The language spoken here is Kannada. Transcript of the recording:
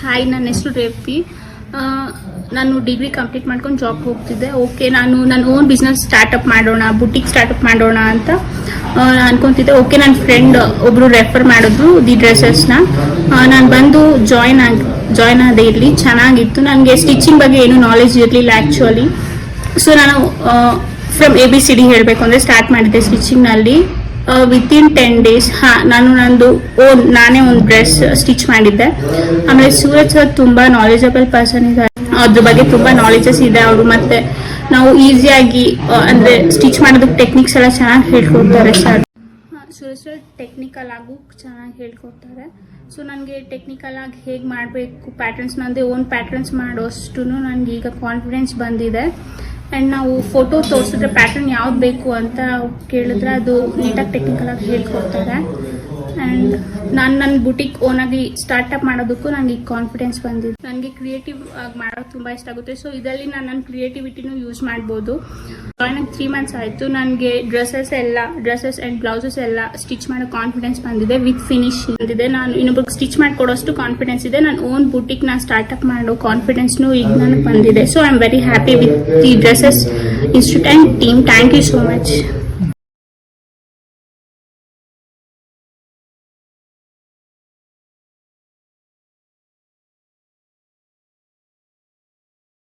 ಹಾಯ್, ನನ್ನ ಹೆಸರು ರೇವತಿ. ನಾನು ಡಿಗ್ರಿ ಕಂಪ್ಲೀಟ್ ಮಾಡ್ಕೊಂಡು ಜಾಬ್ ಹೋಗ್ತಿದ್ದೆ. ಓಕೆ, ನಾನು ನನ್ನ ಓನ್ ಬಿಸ್ನೆಸ್ ಸ್ಟಾರ್ಟಪ್ ಮಾಡೋಣ, ಬುಟಿಕ್ ಸ್ಟಾರ್ಟಪ್ ಮಾಡೋಣ ಅಂತ ಅನ್ಕೊತಿದ್ದೆ. ಓಕೆ, ನನ್ನ ಫ್ರೆಂಡ್ ಒಬ್ರು ರೆಫರ್ ಮಾಡಿದ್ರು ದಿ ಡ್ರೆಸ್ಸಸ್ನ. ನಾನು ಬಂದು ಜಾಯ್ನ್ ಆದೆ. ಇಲ್ಲಿ ಚೆನ್ನಾಗಿತ್ತು. ನನಗೆ ಸ್ಟಿಚಿಂಗ್ ಬಗ್ಗೆ ಏನೂ ನಾಲೆಜ್ ಇರಲಿಲ್ಲ ಆ್ಯಕ್ಚುಲಿ. ಸೊ ನಾನು ಫ್ರಮ್ ABCD ಹೇಳಬೇಕು ಅಂದರೆ ಸ್ಟಾರ್ಟ್ ಮಾಡಿದ್ದೆ ಸ್ಟಿಚಿಂಗ್ನಲ್ಲಿ. ವಿತಿನ್ 10 days ನಾನೇ ಒಂದು ಡ್ರೆಸ್ ಸ್ಟಿಚ್ ಮಾಡಿದ್ದೆ. ಆಮೇಲೆ ಸೂರಜ್ ಸರ್ ತುಂಬ ನಾಲೆಜಬಲ್ ಪರ್ಸನ್ ಇದ್ದಾರೆ, ಅದ್ರ ಬಗ್ಗೆ ತುಂಬ ನಾಲೆಜಸ್ ಇದೆ ಅವರು. ಮತ್ತೆ ನಾವು ಈಸಿಯಾಗಿ ಅಂದರೆ ಸ್ಟಿಚ್ ಮಾಡೋದಕ್ಕೆ ಟೆಕ್ನಿಕ್ಸ್ ಎಲ್ಲ ಚೆನ್ನಾಗಿ ಹೇಳ್ಕೊಡ್ತಾರೆ ಸರ್. ಸೂರಜ್ ಸರ್ ಟೆಕ್ನಿಕಲ್ ಆಗು ಚೆನ್ನಾಗಿ ಹೇಳ್ಕೊಡ್ತಾರೆ. ಸೊ ನನಗೆ ಟೆಕ್ನಿಕಲ್ ಆಗಿ ಹೇಗೆ ಮಾಡಬೇಕು ಪ್ಯಾಟರ್ನ್ಸ್, ನನ್ನದೇ ಓನ್ ಪ್ಯಾಟರ್ನ್ಸ್ ಮಾಡೋಷ್ಟು ನನಗೆ ಈಗ ಕಾನ್ಫಿಡೆನ್ಸ್ ಬಂದಿದೆ. ಆ್ಯಂಡ್ ನಾವು ಫೋಟೋ ತೋರಿಸಿದ್ರೆ ಪ್ಯಾಟರ್ನ್ ಯಾವ್ದು ಬೇಕು ಅಂತ ಕೇಳಿದ್ರೆ ಅದು ನೀಟಾಗಿ ಟೆಕ್ನಿಕಲ್ ಆಗಿ ಹೇಳ್ಕೊಡ್ತಾರೆ. ಆ್ಯಂಡ್ ನಾನು ನನ್ನ ಬುಟಿಕ್ ಓನಾಗಿ ಸ್ಟಾರ್ಟಪ್ ಮಾಡೋದಕ್ಕೂ ನನಗೆ ಆನ್ಕಾನ್ಫಿಡೆನ್ಸ್ ಬಂದಿದೆ. ನನಗೆ ಕ್ರಿಯೇಟಿವ್ ಆಗಿ ಮಾಡೋದು ತುಂಬ ಇಷ್ಟ ಆಗುತ್ತೆ. ಸೊ ಇದರಲ್ಲಿ ನಾನು ನನ್ನ ಕ್ರಿಯೇಟಿವಿಟಿನೂ ಯೂಸ್ ಮಾಡ್ಬೋದು. ಜಾಯ್ನ್ ಆಗಿ 3 months ಆಯಿತು. ನನಗೆ ಡ್ರೆಸ್ಸಸ್ ಆ್ಯಂಡ್ ಬ್ಲೌಸಸ್ ಎಲ್ಲ ಸ್ಟಿಚ್ ಮಾಡೋ ಕಾನ್ಫಿಡೆನ್ಸ್ ಬಂದಿದೆ. ವಿತ್ ಫಿನಿಶಿಂಗ್ ಬಂದಿದೆ. ನಾನು ಇನ್ನೊಬ್ರಿಗೆ ಸ್ಟಿಚ್ ಮಾಡಿಕೊಡೋಷ್ಟು ಕಾನ್ಫಿಡೆನ್ಸ್ ಇದೆ. ನನ್ನ ಓನ್ ಬುಟಿಕ್ನ ಸ್ಟಾರ್ಟಪ್ ಮಾಡೋ ಕಾನ್ಫಿಡೆನ್ಸ್ನೂ ಈಗ ನನಗೆ ಬಂದಿದೆ. So I am very happy with the dresses institute and team. Thank you so much.